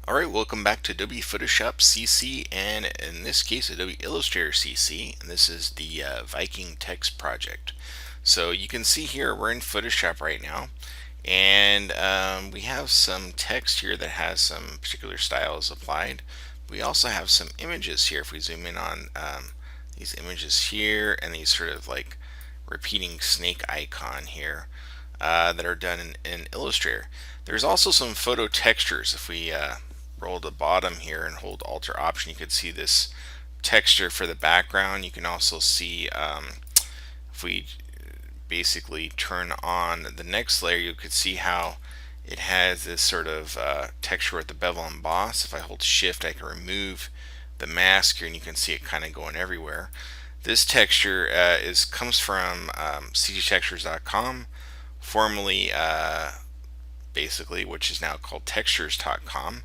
Alright, welcome back to Adobe Photoshop CC, and in this case Adobe Illustrator CC, and this is the Viking text project. So you can see here we're in Photoshop right now, and we have some text here that has some particular styles applied. We also have some images here. If we zoom in on these images here and these sort of like repeating snake icon here that are done in Illustrator. There's also some photo textures. If we roll the bottom here and hold Alt or Option, you can see this texture for the background. You can also see if we basically turn on the next layer, you could see how it has this sort of texture with the bevel and emboss. If I hold Shift, I can remove the mask here, and you can see it kind of going everywhere. This texture comes from Texturescom, formerly basically, which is now called Texturescom.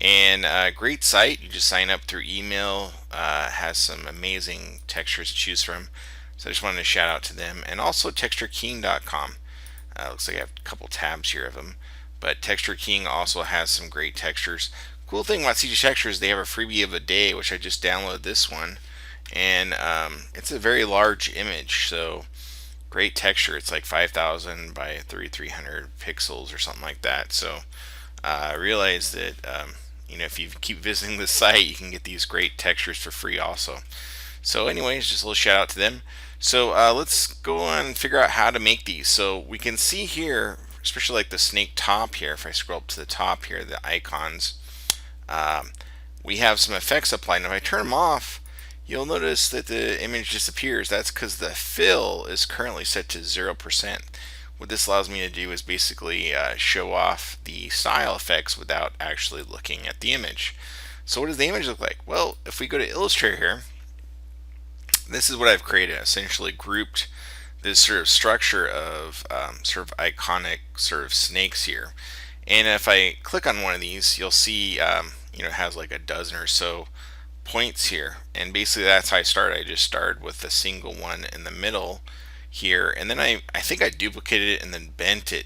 And great site. You just sign up through email. Has some amazing textures to choose from. So I just wanted to shout out to them. And also Texturescom. Looks like I have a couple tabs here of them. But Texturescom also has some great textures. Cool thing about CG Textures, they have a freebie of a day, which I just downloaded this one. And it's a very large image. So great texture. It's like 5,000 by 3,300 pixels or something like that. So I realized that if you keep visiting the site, you can get these great textures for free also. So anyways, just a little shout out to them. So let's go on and figure out how to make these. So we can see here, especially like the snake top here, if I scroll up to the top here, the icons, we have some effects applied. And if I turn them off, you'll notice that the image disappears. That's because the fill is currently set to 0%. What this allows me to do is basically show off the style effects without actually looking at the image. So what does the image look like? Well, if we go to Illustrator here, this is what I've created. I essentially grouped this sort of structure of sort of iconic sort of snakes here. And if I click on one of these, you'll see it has like a dozen or so points here, and basically that's how I started. I just started with a single one in the middle here, and then I think I duplicated it and then bent it,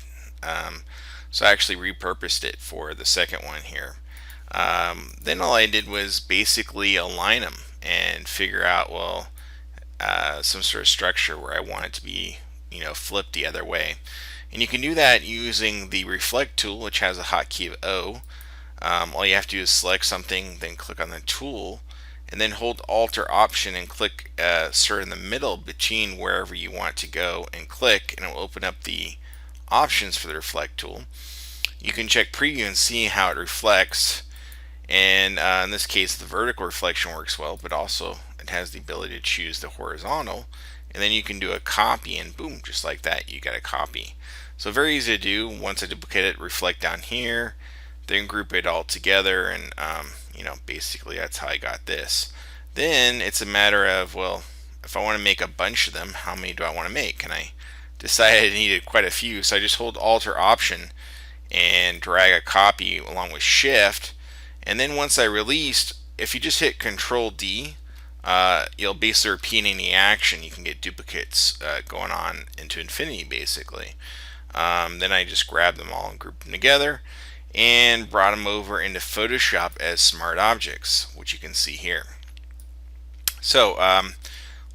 so I actually repurposed it for the second one here. Then all I did was basically align them and figure out, well, some sort of structure where I want it to be flipped the other way. And you can do that using the reflect tool, which has a hotkey of O. All you have to do is select something, then click on the tool, and then hold Alt or Option and click sort of in the middle between wherever you want to go, and click, and it will open up the options for the reflect tool. You can check preview and see how it reflects, and in this case the vertical reflection works well, but also it has the ability to choose the horizontal, and then you can do a copy, and boom, just like that you get a copy. So very easy to do. Once I duplicate it, reflect down here, then group it all together, and basically that's how I got this. Then it's a matter of, well, if I want to make a bunch of them, how many do I want to make? And I decided I needed quite a few, so I just hold Alt or Option and drag a copy along with Shift, and then once I released, if you just hit Control D, you'll basically repeat any action. You can get duplicates going on into infinity basically. Then I just grabbed them all and grouped them together and brought them over into Photoshop as smart objects, which you can see here. So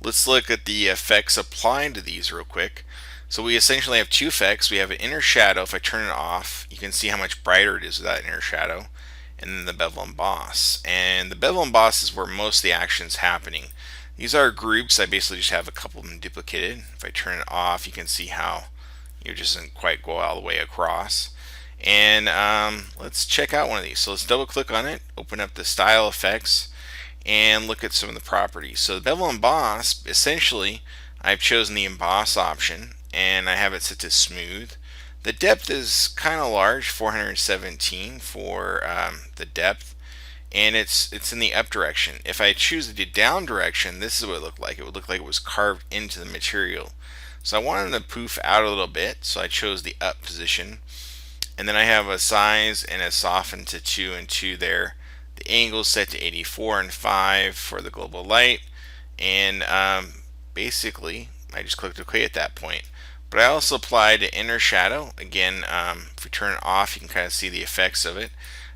let's look at the effects applied to these real quick. So we essentially have two effects. We have an inner shadow. If I turn it off, you can see how much brighter it is with that inner shadow. And then the bevel emboss. And the bevel emboss is where most of the action is happening. These are groups. I basically just have a couple of them duplicated. If I turn it off, you can see how it just doesn't quite go all the way across. And let's check out one of these. So let's double click on it, open up the style effects, and look at some of the properties. So the bevel emboss, essentially I've chosen the emboss option and I have it set to smooth. The depth is kind of large, 417 for the depth, and it's in the up direction. If I choose the down direction, this is what it looked like. It would look like it was carved into the material. So I wanted to poof out a little bit, so I chose the up position. And then I have a size and a soften to 2 and 2 there. The angle is set to 84 and 5 for the global light. And basically, I just clicked OK at that point. But I also applied an inner shadow. Again, if we turn it off, you can kind of see the effects of it.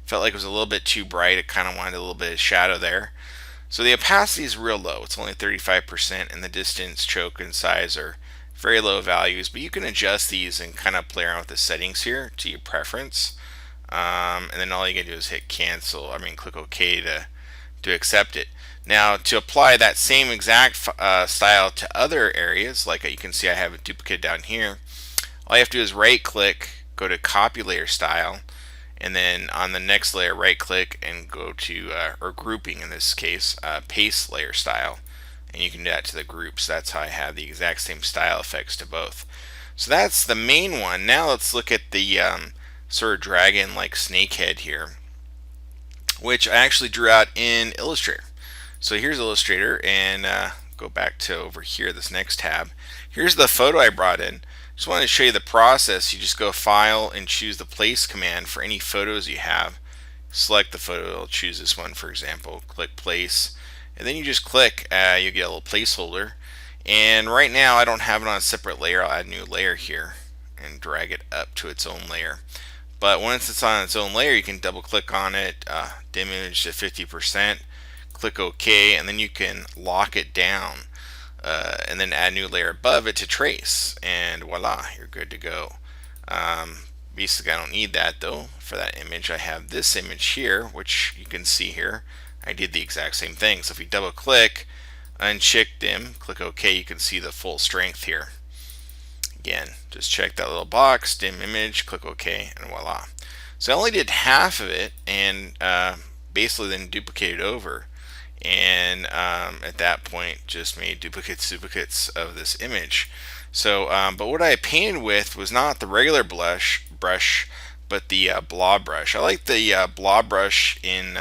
Felt like it was a little bit too bright. It kind of wanted a little bit of shadow there. So the opacity is real low. It's only 35%, and the distance, choke, and size are very low values. But you can adjust these and kind of play around with the settings here to your preference. And then all you can do is hit cancel. Click OK to accept it. Now, to apply that same exact style to other areas, like you can see I have it duplicated down here, all you have to do is right click, go to copy layer style, and then on the next layer right click and go to, or grouping in this case, paste layer style, and you can do that to the groups. That's how I have the exact same style effects to both. So that's the main one. Now let's look at the sort of dragon like snake head here, which I actually drew out in Illustrator. So here's Illustrator, and go back to over here, this next tab. Here's the photo I brought in. Just wanted to show you the process. You just go File and choose the Place command for any photos you have. Select the photo. I'll choose this one, for example. Click Place, and then you just click. You get a little placeholder. And right now I don't have it on a separate layer. I'll add a new layer here and drag it up to its own layer. But once it's on its own layer, you can double click on it, dim image to 50%, click OK, and then you can lock it down, and then add a new layer above it to trace, and voila, you're good to go. Basically, I don't need that though for that image. I have this image here, which you can see here. I did the exact same thing. So if you double click, uncheck dim, click OK, you can see the full strength here. Again, just check that little box, dim image, click OK, and voila. So I only did half of it, and basically then duplicated over, and at that point just made duplicates of this image. So, but what I painted with was not the regular brush, but the blob brush. I like the blob brush in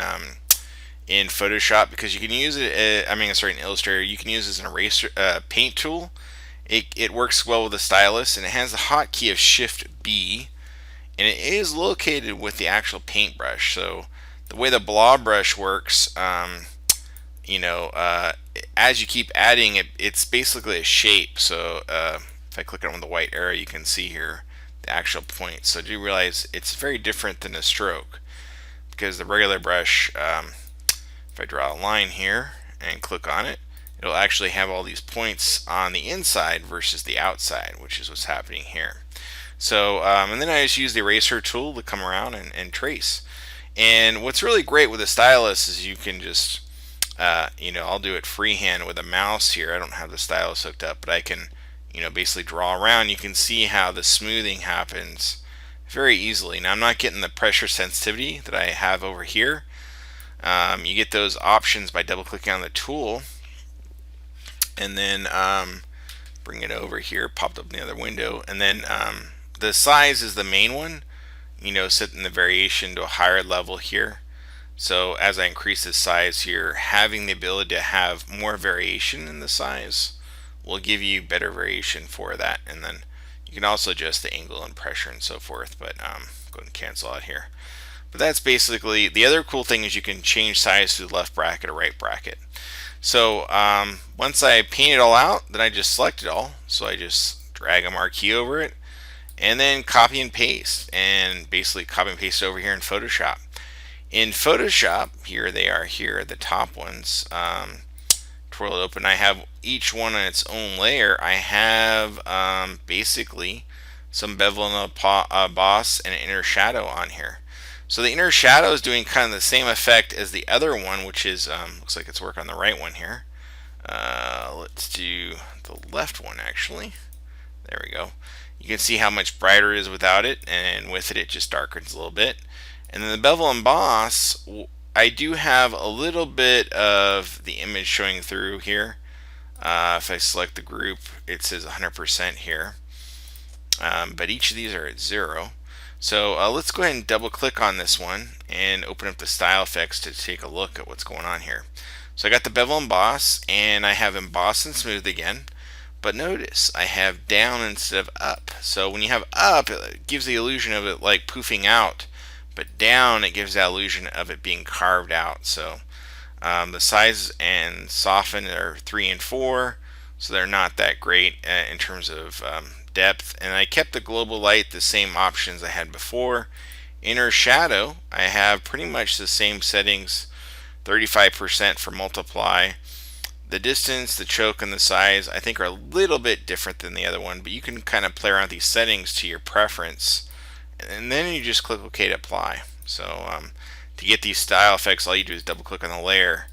Photoshop because you can use it. In Illustrator, you can use it as an eraser paint tool. It works well with the stylus, and it has the hotkey of Shift B, and it is located with the actual paintbrush. So the way the blob brush works, as you keep adding it, it's basically a shape. So if I click on the white arrow, you can see here the actual point. So do you realize it's very different than a stroke, because the regular brush, if I draw a line here and click on it, it'll actually have all these points on the inside versus the outside, which is what's happening here. So, and then I just use the eraser tool to come around and trace. And what's really great with the stylus is you can just, I'll do it freehand with a mouse here. I don't have the stylus hooked up, but I can, basically draw around. You can see how the smoothing happens very easily. Now, I'm not getting the pressure sensitivity that I have over here. You get those options by double clicking on the tool, and then bring it over here, popped up in the other window, and then the size is the main one. Setting the variation to a higher level here. So as I increase the size here, having the ability to have more variation in the size will give you better variation for that. And then you can also adjust the angle and pressure and so forth, but go ahead and cancel out here. But that's basically, the other cool thing is you can change size to the left bracket or right bracket. So once I paint it all out, then I just select it all. So I just drag a marquee over it, and then copy and paste, and basically copy and paste over here in Photoshop. In Photoshop, here they are here, the top ones. Twirl it open. I have each one on its own layer. I have basically some bevel and a boss and an inner shadow on here. So the inner shadow is doing kind of the same effect as the other one, which is, looks like it's working on the right one here. Let's do the left one actually. There we go. You can see how much brighter it is without it, and with it, it just darkens a little bit. And then the bevel and emboss, I do have a little bit of the image showing through here. If I select the group, it says 100% here, but each of these are at 0. So let's go ahead and double click on this one and open up the style effects to take a look at what's going on here. So I got the bevel and emboss, and I have emboss and smooth again. But notice I have down instead of up. So when you have up, it gives the illusion of it like poofing out, but down it gives the illusion of it being carved out. So the size and soften are 3 and 4, so they're not that great in terms of depth, and I kept the global light the same options I had before. Inner shadow, I have pretty much the same settings, 35% for multiply. The distance, the choke, and the size I think are a little bit different than the other one, but you can kind of play around with these settings to your preference, and then you just click OK to apply. So to get these style effects, all you do is double click on the layer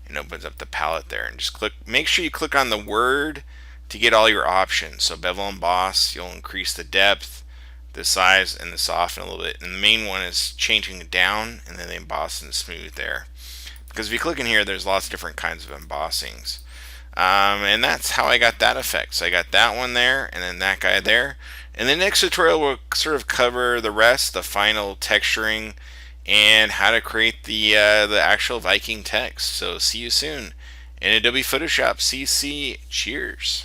and it opens up the palette there, and just click. Make sure you click on the word to get all your options. So bevel emboss, you'll increase the depth, the size, and the soften a little bit. And the main one is changing it down, and then the emboss and the smooth there. Because if you click in here, there's lots of different kinds of embossings. And that's how I got that effect. So I got that one there, and then that guy there. And the next tutorial will sort of cover the rest, the final texturing, and how to create the actual Viking text. So see you soon in Adobe Photoshop CC. Cheers.